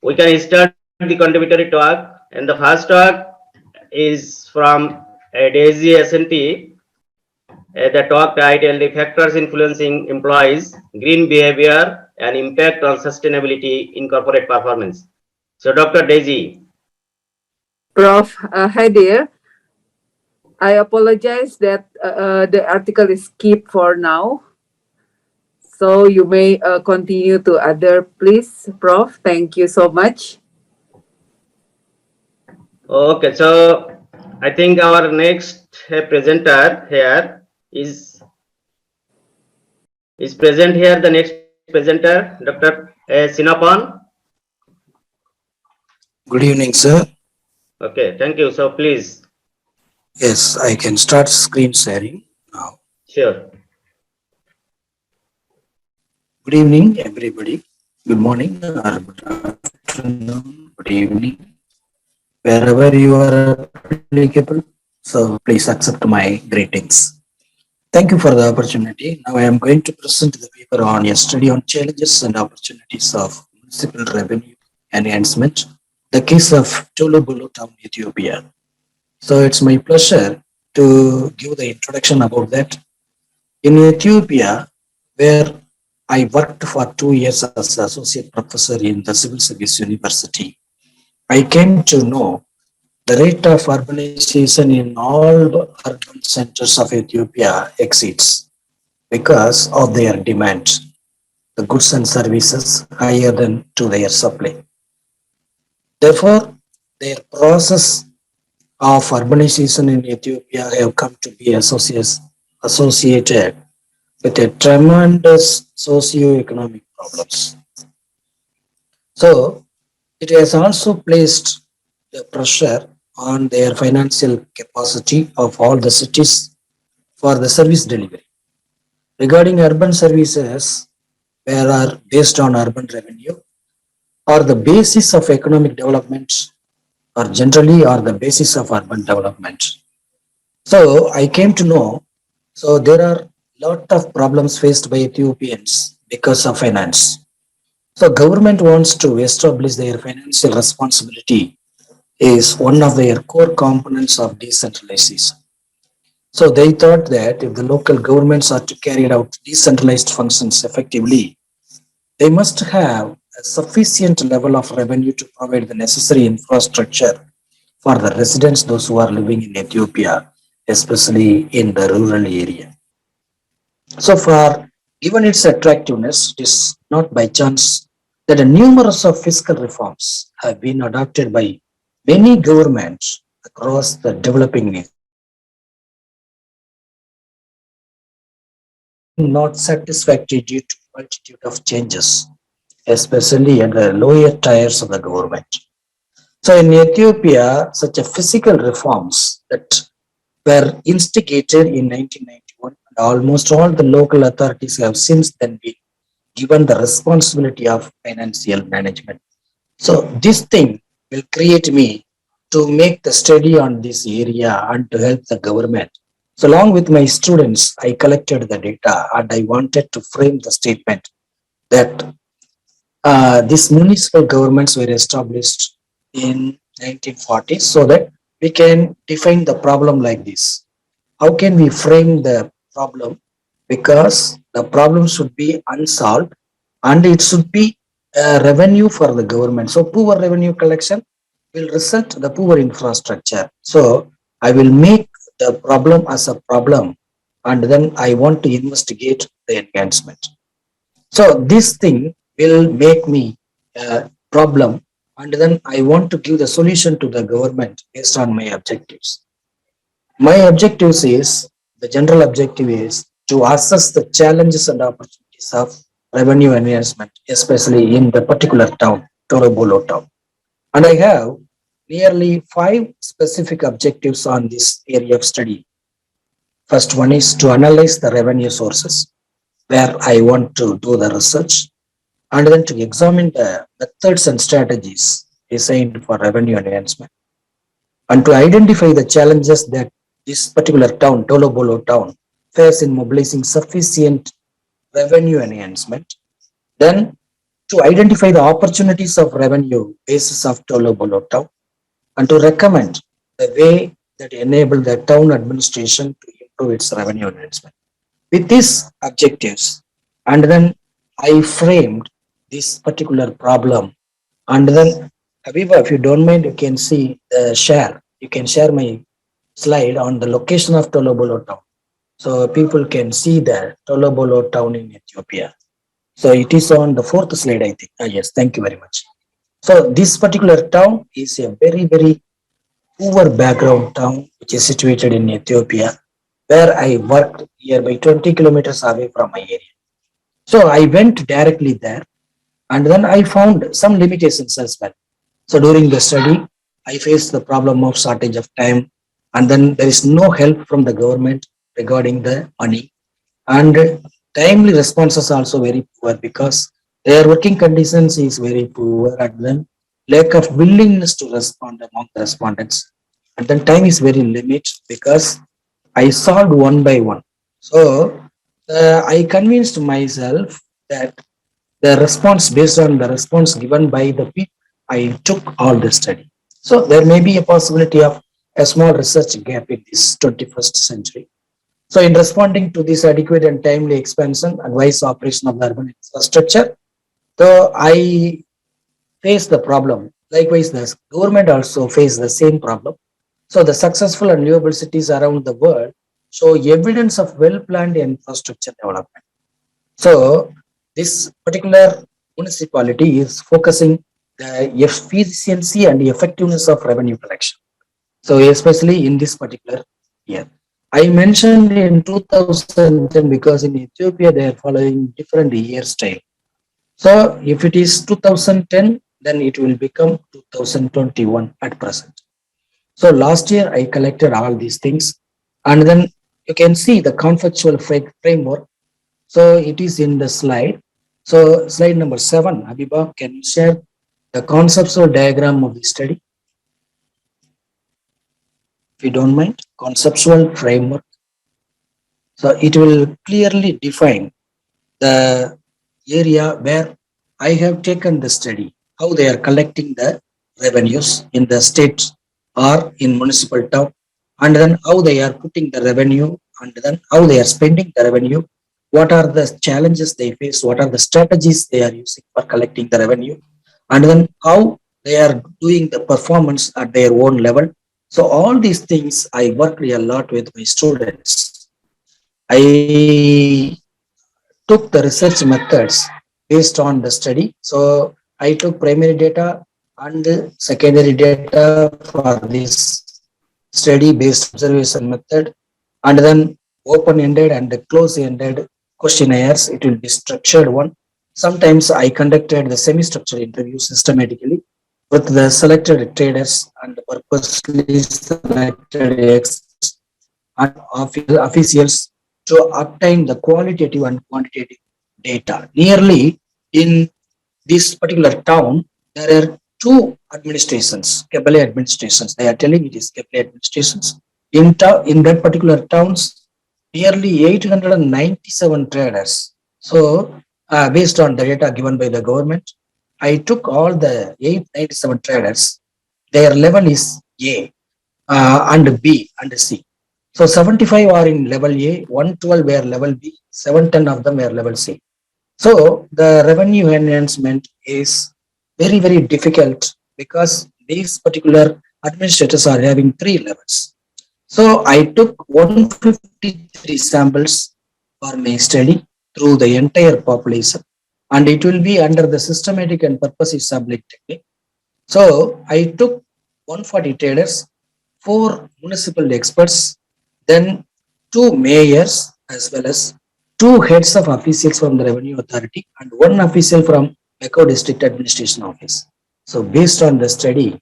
we can start the contributory talk. And the first talk is from Daisy SNT. The talk titled "The Factors Influencing Employees, Green Behavior, and Impact on Sustainability in Corporate Performance." So, Dr. Daisy. Prof, hi there. I apologize that the article is skipped for now. So you may continue to other, please, Prof. Thank you so much. Okay, so I think our next presenter here is present here. The next presenter, Dr. Sinapan. Good evening, sir. Okay, thank you. So please. Yes, I can start screen sharing now. Sure. Good evening, everybody. Good morning or good afternoon, good evening, wherever you are applicable. So please accept my greetings. Thank you for the opportunity. Now I am going to present the paper on a study on challenges and opportunities of municipal revenue enhancement, the case of Tulu town, Ethiopia. So it's my pleasure to give the introduction about that. In Ethiopia, where I worked for 2 years as associate professor in the Civil Service University, I came to know the rate of urbanization in all urban centers of Ethiopia exceeds because of their demand, the goods and services higher than to their supply. Therefore, their process of urbanization in Ethiopia have come to be associated with a tremendous socio-economic problems. So it has also placed the pressure on their financial capacity of all the cities for the service delivery. Regarding urban services, where are based on urban revenue, or the basis of economic development, or generally are the basis of urban development. So I came to know, so there are lot of problems faced by Ethiopians because of finance. So government wants to establish their financial responsibility is one of their core components of decentralization. So they thought that if the local governments are to carry out decentralized functions effectively, they must have a sufficient level of revenue to provide the necessary infrastructure for the residents, those who are living in Ethiopia, especially in the rural area. So far, given its attractiveness, it is not by chance that a numerous of fiscal reforms have been adopted by many governments across the developing nations. Not satisfactory due to multitude of changes, especially at the lower tiers of the government. So in Ethiopia, such a physical reforms that were instigated in 1991, and almost all the local authorities have since then been given the responsibility of financial management. So this thing will create me to make the study on this area and to help the government. So along with my students, I collected the data and I wanted to frame the statement that these municipal governments were established in 1940s so that we can define the problem like this. How can we frame the problem? Because the problem should be unsolved and it should be revenue for the government. So poor revenue collection will result the poor infrastructure. So I will make the problem as a problem and then I want to investigate the enhancement. So this thing will make me a problem and then I want to give the solution to the government based on my objectives. My objectives is, the general objective is to assess the challenges and opportunities of revenue enhancement, especially in the particular town, Torobolo town. And I have nearly 5 specific objectives on this area of study. First one is to analyze the revenue sources, where I want to do the research, and then to examine the methods and strategies designed for revenue enhancement, and to identify the challenges that this particular town, Tolobolo town, face in mobilizing sufficient revenue enhancement. Then to identify the opportunities of revenue basis of Tolo Bolo town and to recommend the way that enable the town administration to improve its revenue management. With these objectives, and then I framed this particular problem, and then Habiba, if you don't mind, you can see the share. You can share my slide on the location of Tolobolo town. So people can see the Tolobolo town in Ethiopia. So it is on the fourth slide, I think. Yes, thank you very much. So this particular town is a very, very poor background town, which is situated in Ethiopia, where I worked nearby 20 kilometers away from my area. So I went directly there, and then I found some limitations as well. So during the study, I faced the problem of shortage of time, and then there is no help from the government regarding the money, and timely responses also very poor because their working conditions is very poor, and then lack of willingness to respond among the respondents, and then time is very limited because I solved one by one. So I convinced myself that the response based on the response given by the people, I took all the study. So there may be a possibility of a small research gap in this 21st century. So in responding to this adequate and timely expansion and wise operation of the urban infrastructure, so I face the problem. Likewise, the government also face the same problem. So the successful and renewable cities around the world show evidence of well-planned infrastructure development. So this particular municipality is focusing the efficiency and the effectiveness of revenue collection. So especially in this particular year. I mentioned in 2010 because in Ethiopia they are following different year style. So if it is 2010, then it will become 2021 at present. So last year I collected all these things, and then you can see the conceptual framework. So it is in the slide. So slide number 7, Habiba, can you share the conceptual diagram of the study? If you don't mind, conceptual framework. So it will clearly define the area where I have taken the study, how they are collecting the revenues in the state or in municipal town, and then how they are putting the revenue, and then how they are spending the revenue, what are the challenges they face, what are the strategies they are using for collecting the revenue, and then how they are doing the performance at their own level. So all these things I worked a lot with my students. I took the research methods based on the study. So I took primary data and secondary data for this study based observation method, and then open-ended and close-ended questionnaires. It will be structured one. Sometimes I conducted the semi-structured interview systematically with the selected traders and purposely selected experts and officials to obtain the qualitative and quantitative data. Nearly in this particular town, there are two administrations, Kabale administrations. They are telling it is Kabale administrations. In that particular towns, nearly 897 traders. So based on the data given by the government, I took all the 897 traders. Their level is A and B and C. So 75 are in level A, 112 were level B, 710 of them were level C. So the revenue enhancement is very, very difficult because these particular administrators are having 3 levels. So I took 153 samples for my study through the entire population, and it will be under the systematic and purposive sampling technique. So I took 140 traders, 4 municipal experts, then 2 mayors as well as 2 heads of officials from the Revenue Authority and 1 official from Mekao District Administration Office. So based on the study,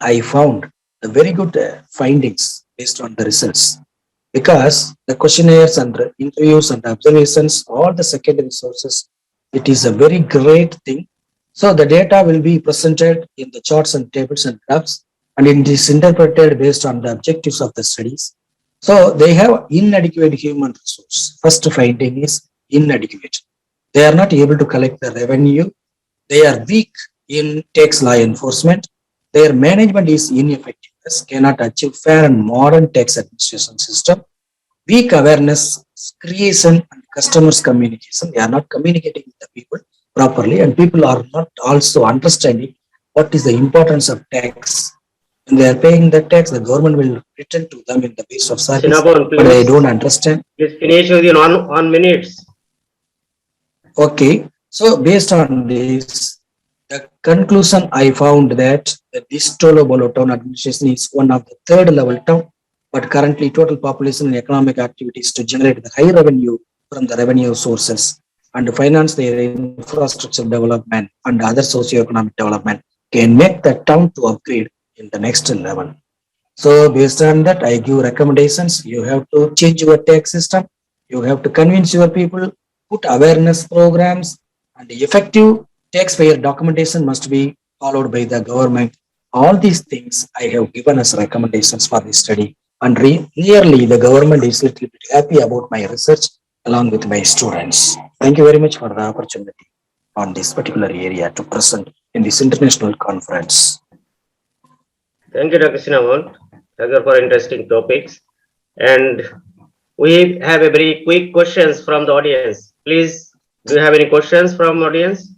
I found the very good findings based on the results, because the questionnaires and the interviews and observations, all the secondary sources, it is a very great thing. So the data will be presented in the charts and tables and graphs, and it is interpreted based on the objectives of the studies. So they have inadequate human resource. First finding is inadequate. They are not able to collect the revenue They are weak in tax law enforcement. Their management is ineffective, cannot achieve fair and modern tax administration system. Weak awareness, creation, and customers communication. They are not communicating with the people properly, and people are not also understanding what is the importance of tax. When they are paying the tax, the government will return to them in the base of service, Sinabon, but they please, don't understand. please finish within one minutes. Okay, so based on this, the conclusion I found that this Tolobolo town administration is one of the third level town, but currently total population and economic activities to generate the high revenue from the revenue sources and finance their infrastructure development and other socio-economic development can make the town to upgrade in the next level. So based on that, I give recommendations. You have to change your tax system. You have to convince your people, put awareness programs, and effective taxpayer documentation must be followed by the government. All these things I have given as recommendations for this study. And really, the government is little bit happy about my research along with my students. Thank you very much for the opportunity on this particular area to present in this international conference. Thank you, Dr. Sinabon. Thank you for interesting topics. And we have a very quick questions from the audience. Please, do you have any questions from audience?